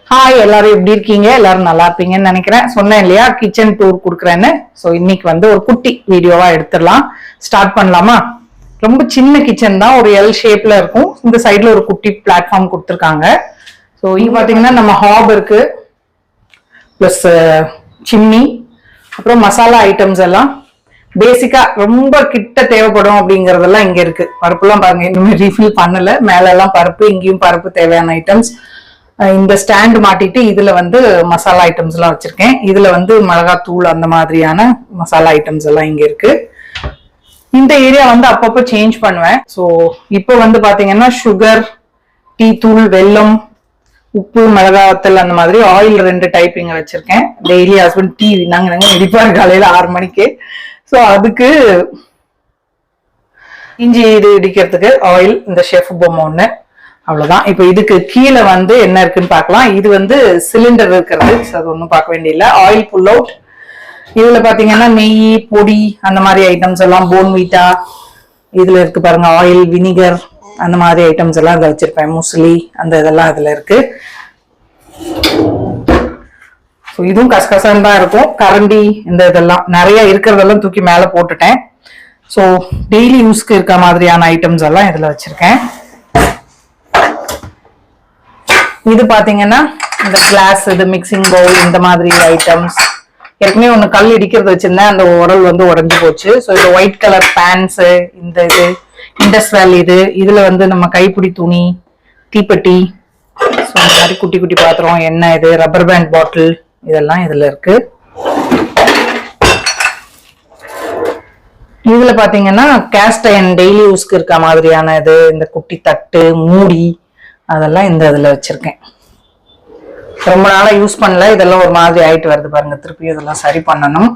Hi, எல்லாரும் எப்படி இருக்கீங்க? எல்லாரும் நல்லா இருப்பீங்கன்னு நினைக்கிறேன். சொன்னேன் இல்லையா கிச்சன் டூர் கொடுக்குறேன்னு. ஸோ இன்னைக்கு ஒரு குட்டி வீடியோவா எடுத்துடலாம். ஸ்டார்ட் பண்ணலாமா? ரொம்ப சின்ன கிச்சன் தான், ஒரு எல் ஷேப்ல இருக்கும். இந்த சைட்ல ஒரு குட்டி பிளாட்ஃபார்ம் கொடுத்துருக்காங்க. ஸோ இங்க பாத்தீங்கன்னா நம்ம ஹாப் இருக்கு, பிளஸ் சிம்னி, அப்புறம் மசாலா ஐட்டம்ஸ் எல்லாம் பேசிக்கா ரொம்ப கிட்ட தேவைப்படும் அப்படிங்கறதெல்லாம் இங்க இருக்கு. பருப்புலாம் பாருங்க, இன்னுமே ரீஃபில் பண்ணல. மேல எல்லாம் பருப்பு, இங்கேயும் பருப்பு தேவையான ஐட்டம்ஸ். இந்த ஸ்டாண்ட் மாட்டிட்டு இதுல மசாலா ஐட்டம்ஸ் எல்லாம் வச்சிருக்கேன். இதுல மிளகாத்தூள் அந்த மாதிரியான மசாலா ஐட்டம்ஸ் எல்லாம் இங்க இருக்கு. இந்த ஏரியா அப்பப்போ சேஞ்ச் பண்ணுவேன். ஸோ இப்போ பாத்தீங்கன்னா சுகர், டீ தூள், வெல்லம், உப்பு, மிளகாத்தல், அந்த மாதிரி ஆயில் 2 டைப் இங்க வச்சிருக்கேன். டெய்லி ஹஸ்பண்ட் டீ நாங்க இடிப்பாரு காலையில 6 மணிக்கு. ஸோ அதுக்கு இஞ்சி இது இடிக்கிறதுக்கு ஆயில், இந்த ஷெஃப் பொம்மை ஒண்ணு, அவ்வளவுதான். இப்ப இதுக்கு கீழே என்ன இருக்குன்னு பாக்கலாம். இது சிலிண்டர் இருக்கிறது, அது ஒன்றும் பார்க்க வேண்டியதில்லை. Oil pull out. இதுல பாத்தீங்கன்னா நெய், பொடி, அந்த மாதிரி ஐட்டம்ஸ் எல்லாம், போன்வீட்டா இதுல இருக்கு பாருங்க. ஆயில், வினிகர், அந்த மாதிரி ஐட்டம்ஸ் எல்லாம் இதை வச்சிருப்பேன். முஸ்லி, அந்த இதெல்லாம் இதுல இருக்கு. இதுவும் கசகசன்னு தான் இருக்கும். கரண்டி, இந்த இதெல்லாம் நிறைய இருக்கிறதெல்லாம் தூக்கி மேல போட்டுட்டேன். ஸோ டெய்லி யூஸ்க்கு இருக்க மாதிரியான ஐட்டம்ஸ் எல்லாம் இதுல வச்சிருக்கேன். இது பாத்தீங்கன்னா இந்த கிளாஸ், இது மிக்சிங் பவுல், இந்த மாதிரி ஐட்டம்ஸ். ஏற்கனவே ஒண்ணு கல் இடிக்கிறது வச்சிருந்தேன், அந்த உரல் உடைஞ்சு போச்சு. ஸோ இது ஒயிட் கலர் பேன்ஸ், இந்த இது இண்டஸ்ட்ரியல், இதுல நம்ம கைப்பிடி துணி, தீப்பெட்டி, ஸோ இந்த மாதிரி குட்டி குட்டி பாத்திரம், எண்ணெய், இது ரப்பர் பேண்ட் பாட்டில், இதெல்லாம் இதுல இருக்கு. இதுல பாத்தீங்கன்னா கேஸ்ட் அயர்ன் டெய்லி யூஸ்க்கு இருக்க மாதிரியான இது, இந்த குட்டி தட்டு, மூடி, அதெல்லாம் இந்த இதுல வச்சிருக்கேன். ரொம்ப நாளா யூஸ் பண்ணல, இதெல்லாம் ஒரு மாதிரி ஆயிட்டு வருது பாருங்க. திருப்பி இதெல்லாம் சரி பண்ணணும்.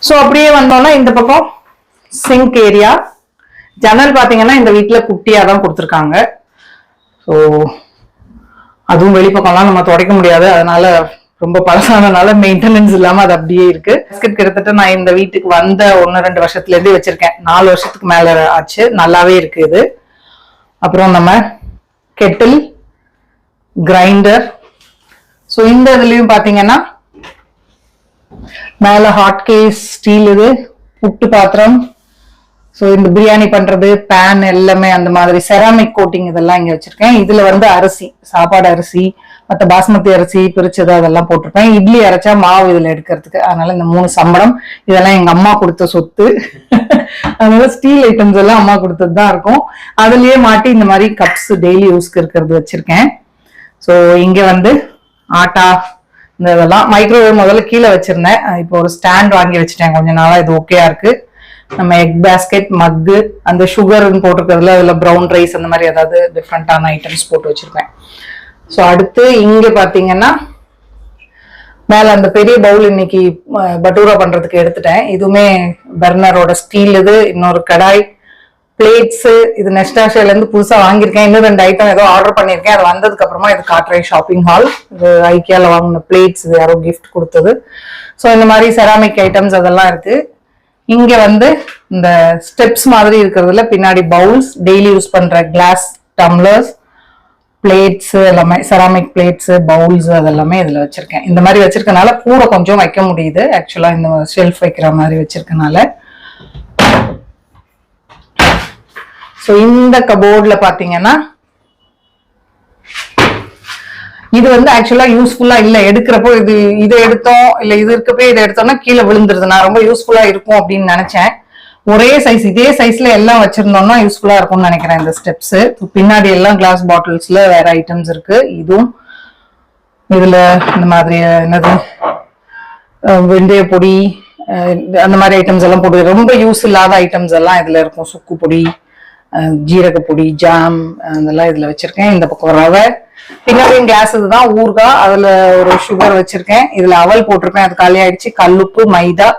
சோ அப்படியே வந்தோம்னா இந்த பக்கம் சிங்க் ஏரியா. ஜன்னல் பாத்தீங்கன்னா இந்த வீட்டுல குட்டியா தான் கொடுத்துருக்காங்க. ஸோ அதுவும் வெளிப்பக்கம்லாம் நம்ம துடைக்க முடியாது, அதனால ரொம்ப பழசானதுனால மெயின்டெனன்ஸ் இல்லாம அது அப்படியே இருக்கு. பிஸ்கட் கிட்டத்தட்ட நான் இந்த வீட்டுக்கு வந்த 1-2 வருஷத்துல இருந்தே வச்சிருக்கேன். 4 வருஷத்துக்கு மேல ஆச்சு. நல்லாவே இருக்கு இது. அப்புறம் நம்ம கெட்டில், கிரைண்டர். ஸோ இந்த இதுலயும் பாத்தீங்கன்னா மேல ஹாட் கேஸ், ஸ்டீல், இது புட்டு பாத்திரம். ஸோ இந்த பிரியாணி பண்றது பேன் எல்லாமே அந்த மாதிரி செராமிக் கோட்டிங் இதெல்லாம் இங்க வச்சிருக்கேன். இதுல அரிசி, சாப்பாடு அரிசி, மற்ற பாஸ்மதி அரிசி பிரிச்சது அதெல்லாம் போட்டிருப்பேன். இட்லி அரைச்சா மாவு இதுல எடுக்கிறதுக்கு. அதனால இந்த 3 சம்பளம் இதெல்லாம் எங்க அம்மா கொடுத்த சொத்து. அதனால ஸ்டீல் ஐட்டம்ஸ் எல்லாம் அம்மா கொடுத்தது தான் இருக்கும். அதுலயே மாட்டி இந்த மாதிரி கப்ஸ் டெய்லி யூஸ்க்கு இருக்கிறது வச்சிருக்கேன். ஸோ இங்க ஆட்டா, இந்த இதெல்லாம் மைக்ரோவேவ் முதல்ல கீழே வச்சிருந்தேன். இப்போ ஒரு ஸ்டாண்ட் வாங்கி வச்சுட்டேன் கொஞ்ச நாளா. இது ஓகேயா இருக்கு. நம்ம எக் பேஸ்கெட், மக்கு, அந்த சுகர்னு போட்டிருக்கிறதுல அதுல ப்ரௌன் ரைஸ், அந்த மாதிரி ஏதாவது டிஃப்ரெண்டான ஐட்டம்ஸ் போட்டு வச்சிருப்பேன். ஸோ அடுத்து இங்க பாத்தீங்கன்னா மேல அந்த பெரிய பவுல் இன்னைக்கு பட்டூரா பண்றதுக்கு எடுத்துட்டேன். இதுவுமே பர்னரோட ஸ்டீல். இது இன்னொரு கடாய், பிளேட்ஸ், இது நெஸ்டாஷியால இருந்து புதுசா வாங்கியிருக்கேன். இன்னும் 2 ஐட்டம் ஏதோ ஆர்டர் பண்ணிருக்கேன். அது வந்ததுக்கு அப்புறமா இது காட்டுறேன். ஷாப்பிங் ஹால், இது ஐக்கியால வாங்கின பிளேட்ஸ், இது யாரோ கிஃப்ட் கொடுத்தது. ஸோ இந்த மாதிரி செராமிக் ஐட்டம்ஸ் அதெல்லாம் இருக்கு. இங்க இந்த ஸ்டெப்ஸ் மாதிரி இருக்கிறதுல பின்னாடி பவுல்ஸ், டெய்லி யூஸ் பண்ற கிளாஸ் டம்ளர்ஸ், பிளேட்ஸ் எல்லாமே, செராமிக் பிளேட்ஸ், பவுல்ஸ், அதெல்லாமே இதுல வச்சிருக்கேன். இந்த மாதிரி வச்சிருக்கனால கூட கொஞ்சம் வைக்க முடியுது. ஆக்சுவலா இந்த ஷெல்ஃப் வைக்கிற மாதிரி வச்சிருக்கனால. ஸோ இந்த கபோர்ட்ல பாத்தீங்கன்னா இது ஆக்சுவலா யூஸ்ஃபுல்லா இல்ல. எடுக்கிறப்போ இதை எடுத்தோம், இல்ல இது இருக்கப்போ இதை எடுத்தோம்னா கீழே விழுந்துருது. நான் ரொம்ப யூஸ்ஃபுல்லா இருக்கும் அப்படின்னு நினைச்சேன். ஒரே சைஸ், இதே சைஸ்ல எல்லாம் வச்சிருந்தோம்னா யூஸ்ஃபுல்லா இருக்கும்னு நினைக்கிறேன். இந்த ஸ்டெப்ஸ் பின்னாடி எல்லாம் கிளாஸ் பாட்டில்ஸ்ல வேற ஐட்டம்ஸ் இருக்கு. இதுவும் இதுல இந்த மாதிரி என்னது வெந்தய பொடி, அந்த மாதிரி ஐட்டம்ஸ் எல்லாம் போட்டு ரொம்ப யூஸ் இல்லாத ஐட்டம்ஸ் எல்லாம் இதுல இருக்கும். சுக்கு பொடி, ஜீரக பொடி, ஜாம், அதெல்லாம் இதுல வச்சிருக்கேன். இந்த பக்கம் ரவை, பின்னாடியும் கிளாஸ் இதுதான் ஊறுகாய், அதுல ஒரு சுகர் வச்சிருக்கேன். இதுல அவல் போட்டிருப்பேன், அது காலி ஆயிடுச்சு. கல்லுப்பு, மைதா.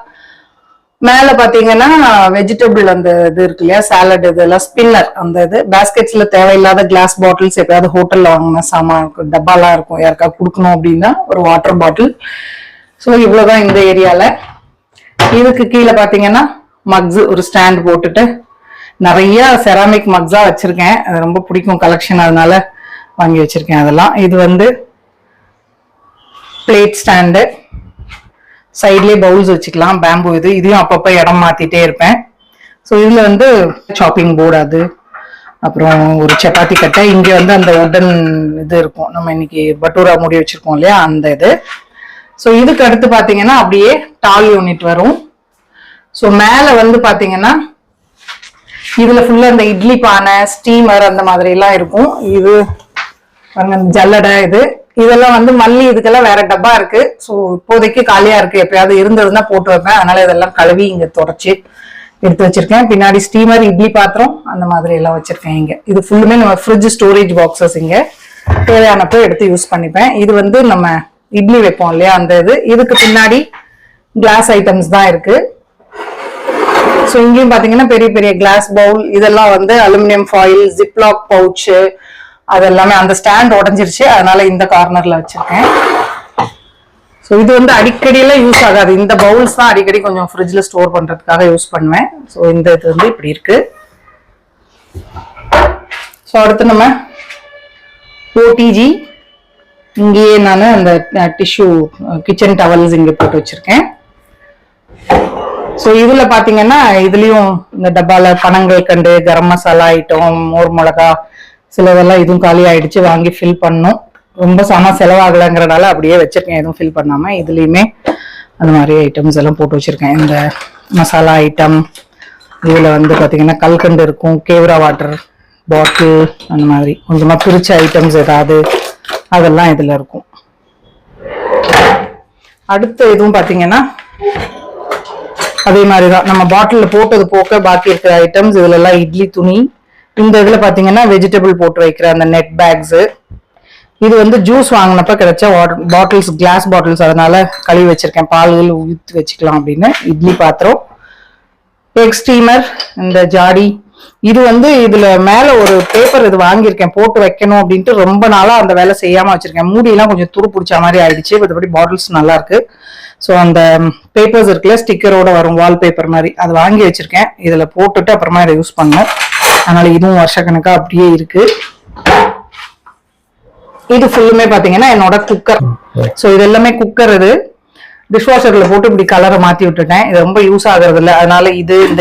மேல பாத்தீங்கன்னா வெஜிடபிள் அந்த இது இருக்கு இல்லையா, சாலட், இதெல்லாம் ஸ்பின்னர், அந்த இது பேஸ்கெட்ஸ்ல தேவையில்லாத கிளாஸ் பாட்டில்ஸ், எப்பயாவது ஹோட்டல்ல வாங்கின சாமான் டப்பாலாம் இருக்கும், யாருக்காவது கொடுக்கணும் அப்படின்னா ஒரு வாட்டர் பாட்டில். ஸோ இவ்வளவுதான் இந்த ஏரியால. இதுக்கு கீழே பாத்தீங்கன்னா மக்ஸ், ஒரு ஸ்டாண்ட் போட்டுட்டு நிறைய செராமிக் மக்ஸா வச்சிருக்கேன். அது ரொம்ப பிடிக்கும் கலெக்ஷன், அதனால வாங்கி வச்சிருக்கேன். அதெல்லாம் இது வந்து பிளேட் ஸ்டாண்டு, சைட்லயே பவுல்ஸ் வச்சுக்கலாம், பேம்பு. இதையும் அப்பப்போ இடம் மாத்திட்டே இருப்பேன். ஸோ இதுல வந்து சாப்பிங் போர்டு, அது அப்புறம் ஒரு சப்பாத்தி கட்டை. இங்க வந்து அந்த உடன் இது இருக்கும், நம்ம இன்னைக்கு பட்டூரா மூடி வச்சிருக்கோம் இல்லையா, அந்த இது. ஸோ இதுக்கு அடுத்து பாத்தீங்கன்னா அப்படியே டால் யூனிட் வரும். ஸோ மேல வந்து பாத்தீங்கன்னா இதுல ஃபுல்லா இந்த இட்லி பானை, ஸ்டீமர் அந்த மாதிரி எல்லாம் இருக்கும். இது ஜல்லடை, இதெல்லாம் வந்து மல்லி, இதுக்கெல்லாம் வேற டப்பா இருக்கு. ஸோ இப்போதைக்கு காலியா இருக்கு, எப்பயாவது இருந்ததுன்னா போட்டு வைப்பேன். அதனால இதெல்லாம் கழுவி இங்க தொடச்சி எடுத்து வச்சிருக்கேன். பின்னாடி ஸ்டீமர், இட்லி பாத்திரம் அந்த மாதிரி எல்லாம் வச்சிருக்கேன் இங்க. இது ஃபுல்லுமே நம்ம ஃப்ரிட்ஜ் ஸ்டோரேஜ் பாக்ஸஸ், இங்க தேவையானப்போ எடுத்து யூஸ் பண்ணிப்பேன். இது வந்து நம்ம இட்லி வைப்போம் இல்லையா, அந்த இதுக்கு பின்னாடி கிளாஸ் ஐட்டம்ஸ் தான் இருக்கு. ஸோ இங்கேயும் பாத்தீங்கன்னா பெரிய பெரிய கிளாஸ் பவுல், இதெல்லாம் வந்து அலுமினியம் ஃபாயில், ஜிப்லாக் பவுச்சு, அதெல்லாமே. அந்த ஸ்டாண்ட் உடஞ்சிருச்சு, அதனால இந்த கார்னர்ல வச்சிருக்கேன். ஸோ இது வந்து அடிக்கடியெல்லாம் யூஸ் ஆகாது. இந்த பவுல்ஸ் தான் அடிக்கடி கொஞ்சம் ஃப்ரிட்ஜ்ல ஸ்டோர் பண்றதுக்காக யூஸ் பண்ணுவேன். ஸோ இந்த இது வந்து இப்படி இருக்கு. ஸோ அடுத்து நம்ம ஓடிஜி, இங்கேயே நான் அந்த டிஷ்யூ கிச்சன் டவல்ஸ் இங்க போட்டு வச்சிருக்கேன். ஸோ இதுல பாத்தீங்கன்னா இதுலயும் இந்த டப்பால பனங்கள் கண்டு, கரம் மசாலா ஐட்டம், மோர் மிளகா, சிலதெல்லாம் இதுவும் காலி ஆயிடுச்சு, வாங்கி ஃபில் பண்ணும். ரொம்ப செலவாகலைங்கிறனால அப்படியே வச்சிருக்கேன், எதுவும் ஃபில் பண்ணாம. இதுலயுமே அந்த மாதிரி ஐட்டம்ஸ் எல்லாம் போட்டு வச்சிருக்கேன். இந்த மசாலா ஐட்டம், இதுல வந்து பாத்தீங்கன்னா கல்கண்டு இருக்கும், கேவரா வாட்டர் பாட்டில், அந்த மாதிரி கொஞ்சமா பிரிச்ச ஐட்டம்ஸ் ஏதாவது அதெல்லாம் இதுல இருக்கும். அடுத்து எதுவும் பாத்தீங்கன்னா அதே மாதிரிதான், நம்ம பாட்டில் போட்டது போக்க பாக்கி இருக்கிற ஐட்டம்ஸ். இதுல எல்லாம் இட்லி துணி. இந்த இதுல பாத்தீங்கன்னா வெஜிடபிள் போட்டு வைக்கிற அந்த நெட் பேக்ஸ். இது வந்து ஜூஸ் வாங்கினப்ப கிடைச்ச பாட்டில்ஸ், கிளாஸ் பாட்டில்ஸ், அதனால கழுவி வச்சிருக்கேன், பால்கள் ஊற்றி வச்சுக்கலாம் அப்படின்னு. இட்லி பாத்திரம், எக் ஸ்டீமர், இந்த ஜாடி. இது வந்து இதுல மேல ஒரு பேப்பர் இது வாங்கியிருக்கேன், போட்டு வைக்கணும் அப்படின்ட்டு ரொம்ப நாளா அந்த வேலை செய்யாம வச்சிருக்கேன். மூடியெல்லாம் கொஞ்சம் துரு பிடிச்ச மாதிரி ஆயிடுச்சு. மற்றபடி பாட்டில்ஸ் நல்லா இருக்கு. ஸோ அந்த பேப்பர்ஸ் இருக்குல்ல, ஸ்டிக்கரோட வரும், வால்பேப்பர் மாதிரி, அது வாங்கி வச்சிருக்கேன். இதுல போட்டுட்டு அப்புறமா இதை யூஸ் பண்ணேன். அதனால இதுவும் வருஷக்கணக்கா அப்படியே இருக்கு. இது ஃபுல்லுமே பாத்தீங்கன்னா என்னோட குக்கர். ஸோ இது எல்லாமே குக்கர். இது டிஷ்வாஷர்ல போட்டு இப்படி கலரை மாத்தி விட்டுட்டேன். இது ரொம்ப யூஸ் ஆகுறது இல்லை, அதனால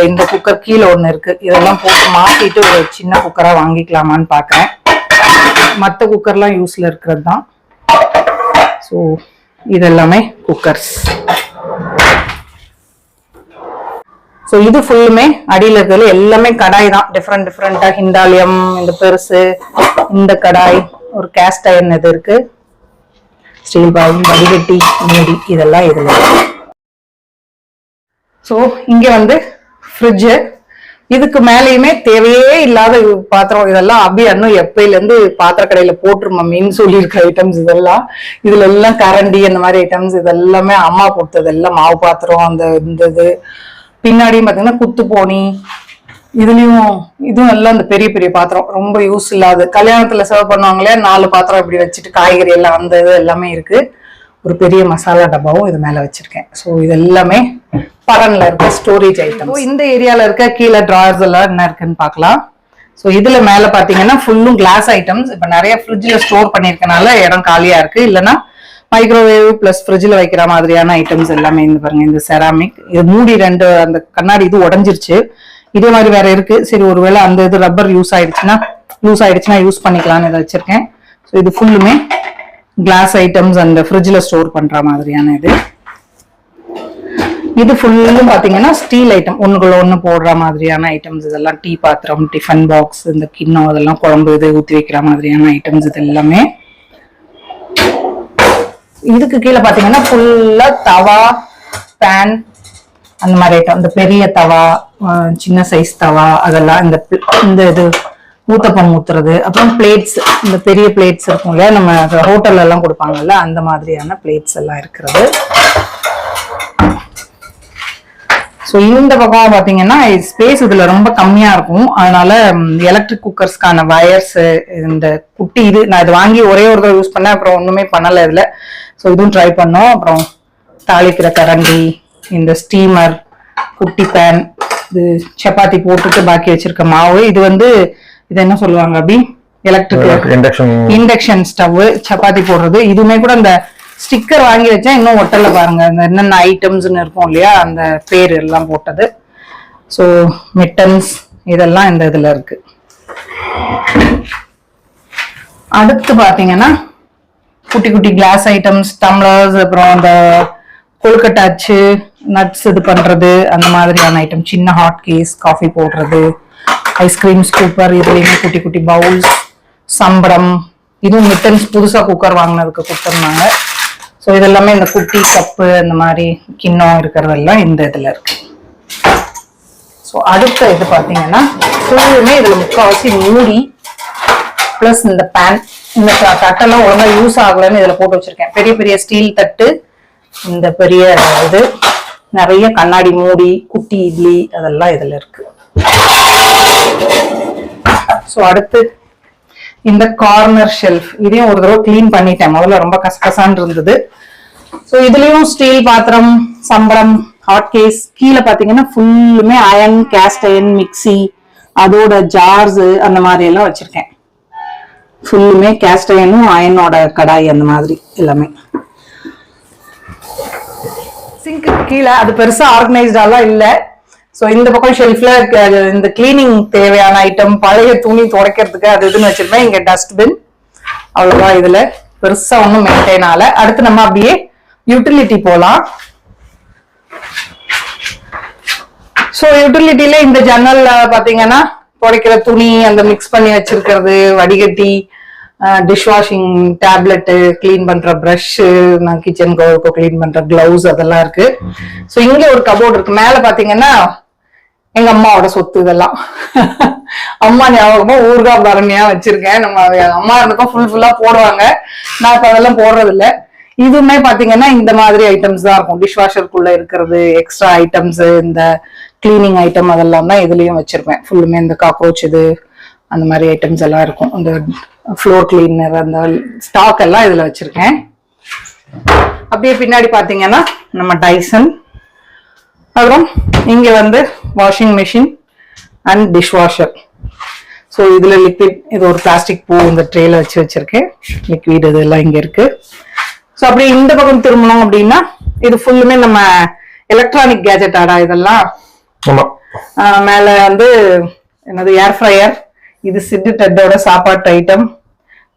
இந்த குக்கர் கீழே ஒண்ணு இருக்கு, இதெல்லாம் போட்டு மாத்திட்டு ஒரு சின்ன குக்கரா வாங்கிக்கலாமான்னு பாக்குறேன். மற்ற குக்கர்லாம் யூஸ்ல இருக்கிறது தான். ஸோ இதெல்லாமே குக்கர்ஸ். ஸோ இது ஃபுல்லுமே அடியில் இருக்கிறது எல்லாமே கடாய் தான், டிஃப்ரெண்டா. ஹிண்டாலியம், இந்த பெருசு, இந்த கடாய், ஒரு கேஸ்ட் அயர்ன் இது இருக்கு, ஸ்டீல் பவுல், வடிகட்டி, மூடி, இதெல்லாம் இதுல. ஸோ இங்க வந்து ஃப்ரிட்ஜு. இதுக்கு மேலேயுமே தேவையே இல்லாத பாத்திரம், இதெல்லாம் அபி அண்ணும் எப்பயில இருந்து பாத்திர கடையில போட்டுரு மம்மின்னு சொல்லியிருக்க ஐட்டம்ஸ் இதெல்லாம். இதுல எல்லாம் கரண்டி அந்த மாதிரி ஐட்டம்ஸ் இதெல்லாமே அம்மா கொடுத்தது எல்லாம். மாவு பாத்திரம், அந்த இந்த இது பின்னாடியும் பாத்தீங்கன்னா குத்து போனி, இதுவும் எல்லாம் இந்த பெரிய பெரிய பாத்திரம், ரொம்ப யூஸ் இல்லாது. கல்யாணத்துல சர்வ் பண்ணுவாங்களே 4 பாத்திரம் இப்படி வச்சுட்டு, காய்கறி எல்லாம் அந்த இது எல்லாமே இருக்கு. ஒரு பெரிய மசாலா டப்பாவும் இது மேல வச்சிருக்கேன். ஸோ இது எல்லாமே பரன்ல இருக்க ஸ்டோரேஜ் ஐட்டம். இந்த ஏரியால இருக்க கீழே டிராயர்ஸ் எல்லாம் என்ன இருக்குன்னு பாக்கலாம். ஸோ இதுல மேல பாத்தீங்கன்னா ஃபுல்லும் கிளாஸ் ஐட்டம்ஸ். இப்ப நிறைய ஃப்ரிட்ஜ்ல ஸ்டோர் பண்ணிருக்கனால இடம் காலியா இருக்கு, இல்லைன்னா மைக்ரோவேவ் பிளஸ் ஃப்ரிட்ஜ்ல வைக்கிற மாதிரியான ஐட்டம்ஸ் எல்லாமே. இந்த பாருங்க, இந்த செராமிக், இது மூடி 2 அந்த கண்ணாடி இது உடஞ்சிருச்சு. இதே மாதிரி வேற இருக்கு. சரி, ஒருவேளை அந்த இது ரப்பர் லூஸ் ஆயிடுச்சுன்னா யூஸ் பண்ணிக்கலாம்னு இதை வச்சிருக்கேன். ஸோ இது ஃபுல்லுமே கிளாஸ் ஐட்டம்ஸ் அந்த ஃப்ரிட்ஜ்ல ஸ்டோர் பண்ற மாதிரியான இது. இது ஃபுல்லும் பாத்தீங்கன்னா ஸ்டீல் ஐட்டம், ஒண்ணுக்குள்ள ஒண்ணு போடுற மாதிரியான ஐட்டம்ஸ். இதெல்லாம் டீ பாத்திரம், டிஃபன் பாக்ஸ், இந்த கிண்ணம், அதெல்லாம் குழம்பு இது ஊத்தி வைக்கிற மாதிரியான ஐட்டம்ஸ். இது எல்லாமே. இதுக்கு கீழே பாத்தீங்கன்னா ஃபுல்லா தவா, பேன், அந்த மாதிரி ஐட்டம். இந்த பெரிய தவா, சின்ன சைஸ் தவா, அதெல்லாம் இந்த இது ஊத்தப்பம் ஊத்துறது. அப்புறம் பிளேட்ஸ், இந்த பெரிய பிளேட்ஸ் இருக்கும் இல்லையா, நம்ம ஹோட்டல்ல எல்லாம் கொடுப்பாங்கல்ல, அந்த மாதிரியான பிளேட்ஸ் எல்லாம் இருக்கிறது. ஸோ இந்த பக்கம் பாத்தீங்கன்னா ஸ்பேஸ் இதுல ரொம்ப கம்மியா இருக்கும். அதனால எலக்ட்ரிக் குக்கர்ஸ்க்கான வயர்ஸ், இந்த குட்டி இது நான் இது வாங்கி ஒரே ஒரு தடவை யூஸ் பண்ணேன், அப்புறம் ஒண்ணுமே பண்ணல இதுல. ஸோ இதுவும் ட்ரை பண்ணோம். அப்புறம் தாளிக்கிற கரண்டி, இந்த ஸ்டீமர், குட்டி பேன், இது சப்பாத்தி போட்டுட்டு பாக்கி வச்சிருக்க மாவு. இது என்ன சொல்லுவாங்க அப்படி, எலக்ட்ரிக் இண்டக்ஷன் ஸ்டவ், சப்பாத்தி போடுறது. இதுவுமே கூட இந்த ஸ்டிக்கர் வாங்கி வச்சா இன்னும் ஒட்டல பாருங்க, அந்த என்னென்ன ஐட்டம்ஸ்ன்னு இருக்கும் இல்லையா, அந்த பேர் எல்லாம் போட்டது. ஸோ மிட்டன்ஸ் இதெல்லாம் இந்த இதுல இருக்கு. அடுத்து பாத்தீங்கன்னா குட்டி குட்டி கிளாஸ் ஐட்டம்ஸ், டம்ளர்ஸ், அப்புறம் அந்த கொழுக்கட்டாச்சு நட்ஸ் இது பண்றது அந்த மாதிரியான ஐட்டம், சின்ன ஹாட் கேஸ், காஃபி போடுறது, ஐஸ்கிரீம் ஸ்கூப்பர், இதுலயுமே குட்டி குட்டி பவுல்ஸ், சம்பரம். இதுவும் மிட்டன்ஸ் புதுசா குக்கர் வாங்கினதுக்கு கொடுத்துருந்தாங்க. ஸோ இதெல்லாமே இந்த குட்டி கப்பு அந்த மாதிரி கிண்ணம் இருக்கிறதெல்லாம் இந்த இதுல இருக்கு. ஸோ அடுத்த இது பாத்தீங்கன்னா ஃபுல்லுமே இதுல முக்கால்வாசி மூடி பிளஸ் இந்த பேன். இந்த தட்டெல்லாம் ஒழுங்கா யூஸ் ஆகலன்னு இதுல போட்டு வச்சிருக்கேன். பெரிய பெரிய ஸ்டீல் தட்டு, இந்த பெரிய இது, நிறைய கண்ணாடி மூடி, குட்டி இட்லி அதெல்லாம் இதுல இருக்கு. ஸோ அடுத்து இந்த கார்னர் ஷெல்ஃப், இதையும் ஒரு தடவை கிளீன் பண்ணிட்டேன். முதல்ல ரொம்ப கசகசான் இருந்தது. ஸோ இதுலயும் ஸ்டீல் பாத்திரம், சம்பரம், ஹாட் கேஸ். கீழே பாத்தீங்கன்னா ஃபுல்லுமே அயன், கேஸ்ட் அயன், மிக்சி, அதோட ஜார்ஸ் அந்த மாதிரி எல்லாம் வச்சிருக்கேன். ஃபுல்லுமே கேஸ்ட் அயனும் அயனோட கடாய் அந்த மாதிரி எல்லாமே. சிங்க் கீழே அது பெருசா ஆர்கனைஸ்டாலாம் இல்லை. ஸோ இந்த பக்கம் ஷெல்ஃப்ல இந்த கிளீனிங் தேவையான ஐட்டம், பழைய துணி துடைக்கிறதுக்கு அது இதுன்னு வச்சிருப்பேன். இங்க டஸ்ட்பின், அவ்வளவுதான். இதுல பெருசா ஒன்றும் மெயின்டைன் ஆகல. அடுத்து நம்ம அப்படியே யூட்டிலிட்டி போலாம். ஸோ யூட்டிலிட்டியில இந்த ஜன்னல்ல பாத்தீங்கன்னா துடைக்கிற துணி அந்த மிக்ஸ் பண்ணி வச்சிருக்கிறது, வடிகட்டி, டிஷ் வாஷிங் டேப்லெட், கிளீன் பண்ற பிரஷ், நான் கிச்சன் கிளீன் பண்ற கிளவுஸ் அதெல்லாம் இருக்கு. ஸோ இங்க ஒரு கபோர்ட் இருக்கு. மேல பாத்தீங்கன்னா எங்க அம்மாவோட சொத்து இதெல்லாம். அம்மா ஞாபகமா ஊறுகாய் பரணியா வச்சிருக்கேன். நம்ம அம்மா இருந்தப்போ ஃபுல்லா போடுவாங்க. நான் இப்ப அதெல்லாம் போடுறது இல்லை. இதுவுமே பாத்தீங்கன்னா இந்த மாதிரி ஐட்டம்ஸ் தான் இருக்கும். டிஷ் வாஷருக்குள்ள இருக்கிறது, எக்ஸ்ட்ரா ஐட்டம்ஸ், இந்த கிளீனிங் ஐட்டம் அதெல்லாம் தான் இதுலயும் வச்சிருப்பேன். ஃபுல்லுமே இந்த காக்ரோச் இது அந்த மாதிரி ஐட்டம்ஸ் எல்லாம் இருக்கும். இந்த ஃப்ளோர் கிளீனர் அந்த ஸ்டாக் எல்லாம் இதுல வச்சிருக்கேன். அப்படியே பின்னாடி பாத்தீங்கன்னா நம்ம டைசன், அப்புறம் இங்க வந்து washing machine and dish washer. So இதுல லிக்விட், இது ஒரு பிளாஸ்டிக் பூ இந்த ட்ரேல வச்சிருக்கேன். லிக்விட் இதெல்லாம் இங்க இருக்கு. ஸோ அப்படியே இந்த பக்கம் திரும்பணும் அப்படின்னா இது ஃபுல்லுமே நம்ம எலக்ட்ரானிக் கேஜெட் ஆடா இதெல்லாம். மேல வந்து என்னது ஏர் ஃப்ரையர், இது சிட்டு டெட்டோட சாப்பாட்டு ஐட்டம்,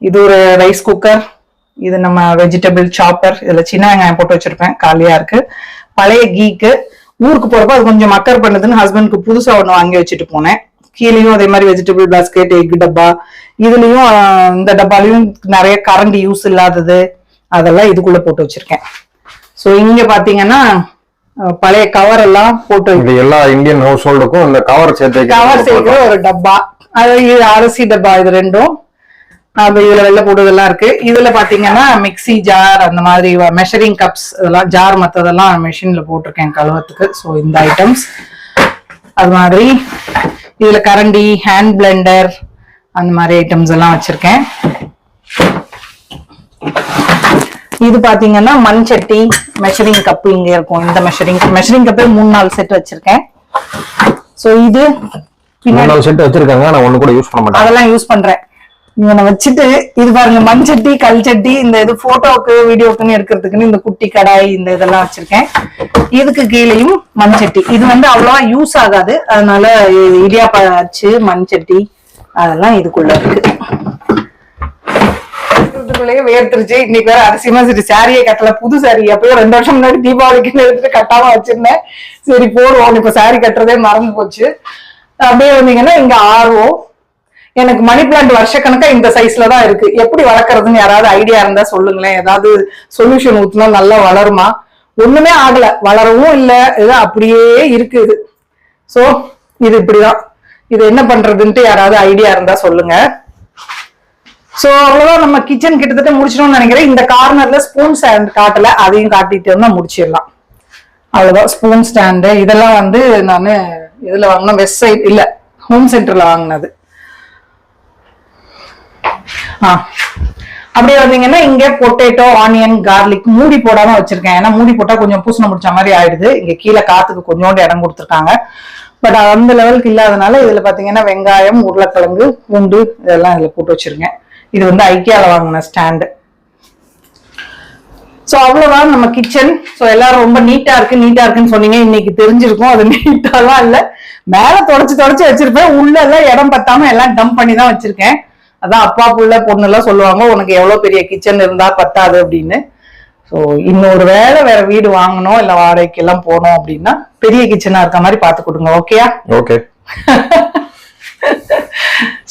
இது ஒரு ரைஸ் குக்கர், இது நம்ம வெஜிடபிள் சாப்பர். இதுல சின்ன வெங்காயம் போட்டு வச்சிருப்பேன், காலியா இருக்கு. பழைய கீக்கு ஊருக்கு போறப்ப அது கொஞ்சம் மக்கர் பண்ணுதுன்னு ஹஸ்பண்ட்க்கு புதுசா ஒண்ணு வாங்கி வச்சுட்டு போனேன். கீழேயும் அதே மாதிரி வெஜிடபிள் பாஸ்கெட், எக் டப்பா. இதுலயும் இந்த டப்பாலையும் நிறைய கரண்ட் யூஸ் இல்லாதது அதெல்லாம் இதுக்குள்ள போட்டு வச்சிருக்கேன். சோ இங்க பாத்தீங்கன்னா பழைய கவர் எல்லாம் போட்டு, எல்லா இந்தியன் ஹவுஸ் ஹோல்டுக்கும் இந்த கவர் சேர்க்கிற ஒரு டப்பா. அது அரிசி டப்பா. இது ரெண்டும் இதுல வெள்ளை போடுறதெல்லாம் இருக்கு. இதுல பாத்தீங்கன்னா மிக்சி ஜார், அந்த மாதிரி மெஷரிங் கப்ஸ் இதெல்லாம், ஜார் மத்ததெல்லாம் மெஷின்ல போட்டிருக்கேன் கழுவத்துக்கு. ஸோ இந்த ஐட்டம்ஸ் அது மாதிரி. இதுல கரண்டி, ஹேண்ட் பிளெண்டர் அந்த மாதிரி ஐட்டம்ஸ் எல்லாம் வச்சிருக்கேன். இது பாத்தீங்கன்னா மண் சட்டி, மெஷரிங் கப் இங்க இருக்கும். இந்த மெஷரிங் கப்பே 3-4 செட் வச்சிருக்கேன். சோ இது 3-4 செட் வச்சிருக்காங்க. நான் ஒண்ணு கூட யூஸ் பண்ண மாட்டேன். அதெல்லாம் யூஸ் பண்றேன். இவனை வச்சுட்டு இது பாருங்க, மண் சட்டி, கல் சட்டி, இந்த இது போட்டோக்கு வீடியோக்குன்னு எடுக்கிறதுக்குன்னு இந்த குட்டி கடாய் இந்த இதெல்லாம் வச்சிருக்கேன். இதுக்கு கீழேயும் மண் சட்டி. இது வந்து அவ்வளவா யூஸ் ஆகாது, அதனால இடியாப்பா அச்சு, மண் சட்டி அதெல்லாம் இதுக்குள்ள இருக்கு. வேர்த்துருச்சு. இன்னைக்கு வேற அரிசியமா சரி சாரியே கட்டல, புது சாரி. எப்பயோ 2 வருஷம் முன்னாடி தீபாவளிக்கு எடுத்துட்டு கட்டாம வச்சிருந்தேன். சரி போடுவோம், இப்ப சாரி கட்டுறதே மறந்து போச்சு. அப்படியே வந்தீங்கன்னா இங்க ஆர்வம். எனக்கு மணி பிளான்ட் வருஷக்கணக்கா இந்த சைஸ்ல தான் இருக்கு. எப்படி வளர்க்கறதுன்னு யாராவது ஐடியா இருந்தா சொல்லுங்களேன். ஏதாவது சொல்யூஷன் ஊத்துனா நல்லா வளருமா? ஒண்ணுமே ஆகல, வளரவும் இல்ல, இது அப்படியே இருக்கு இது. சோ இது இப்படிதான். இது என்ன பண்றதுன்ட்டு யாராவது ஐடியா இருந்தா சொல்லுங்க. சோ அவ்வளவுதான், நம்ம கிச்சன் கிட்டத்தட்ட முடிச்சிடணும்னு நினைக்கிறேன். இந்த கார்னர்ல ஸ்பூன் ஸ்டாண்ட் காட்டல, அதையும் காட்டிட்டு இருந்தா முடிச்சிடலாம். அவ்வளவுதான். ஸ்பூன் ஸ்டாண்டு இதெல்லாம் வந்து நான் இதுல வாங்கின வெஸ்ட் சைட் இல்ல, ஹோம் சென்டர்ல வாங்கினது. அப்படியே வந்தீங்கன்னா இங்க பொட்டேட்டோ, ஆனியன், கார்லிக் மூடி போடாம வச்சிருக்கேன். ஏன்னா மூடி போட்டா கொஞ்சம் பூசணம் முடிச்ச மாதிரி ஆயிடுது. இங்க கீழே காத்துக்கு கொஞ்சோண்டு இடம் கொடுத்துருக்காங்க. பட் அந்த லெவலுக்கு இல்லாதனால இதுல பாத்தீங்கன்னா வெங்காயம், உருளைக்கிழங்கு, பூண்டு இதெல்லாம் இதுல போட்டு வச்சிருக்கேன். இது வந்து ஐக்கியால வாங்கின ஸ்டாண்டு. சோ அவ்வளவுதான் நம்ம கிச்சன். சோ எல்லாரும் ரொம்ப நீட்டா இருக்குன்னு சொன்னீங்க. இன்னைக்கு தெரிஞ்சிருக்கும் அது நீட்டாலாம் இல்ல. மேல தொடச்சு வச்சிருப்பேன். உள்ள எல்லாம் இடம் பத்தாம எல்லாம் டம்ப் பண்ணி தான் வச்சிருக்கேன். அதான் அப்பா புள்ள பொண்ணு எல்லாம் சொல்லுவாங்க, உனக்கு எவ்வளவு பெரிய கிச்சன் இருந்தா பத்தாது அப்படின்னு. சோ இன்னொரு வேற வீடு வாங்கணும் இல்ல வாடகைக்கு எல்லாம் போனோம் அப்படின்னா பெரிய கிச்சனா இருக்க மாதிரி பாத்து கொடுங்க. ஓகேயா? ஓகே.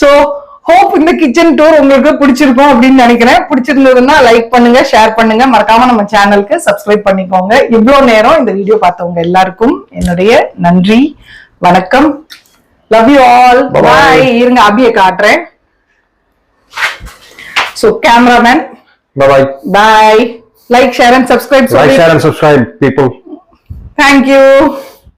சோ ஹோப் இந்த கிச்சன் டூர் உங்களுக்கு பிடிச்சிருக்கும் அப்படின்னு நினைக்கிறேன். பிடிச்சிருந்ததுன்னா லைக் பண்ணுங்க, ஷேர் பண்ணுங்க, மறக்காம நம்ம சேனலுக்கு சப்ஸ்கிரைப் பண்ணிக்கோங்க. இவ்வளவு நேரம் இந்த வீடியோ பார்த்தவங்க எல்லாருக்கும் என்னுடைய நன்றி, வணக்கம். Love you all. பாய். இருங்க அபியை காட்டுறேன். So cameraman, bye. Bye. Like, share and subscribe. Like, share and subscribe, people. Thank you.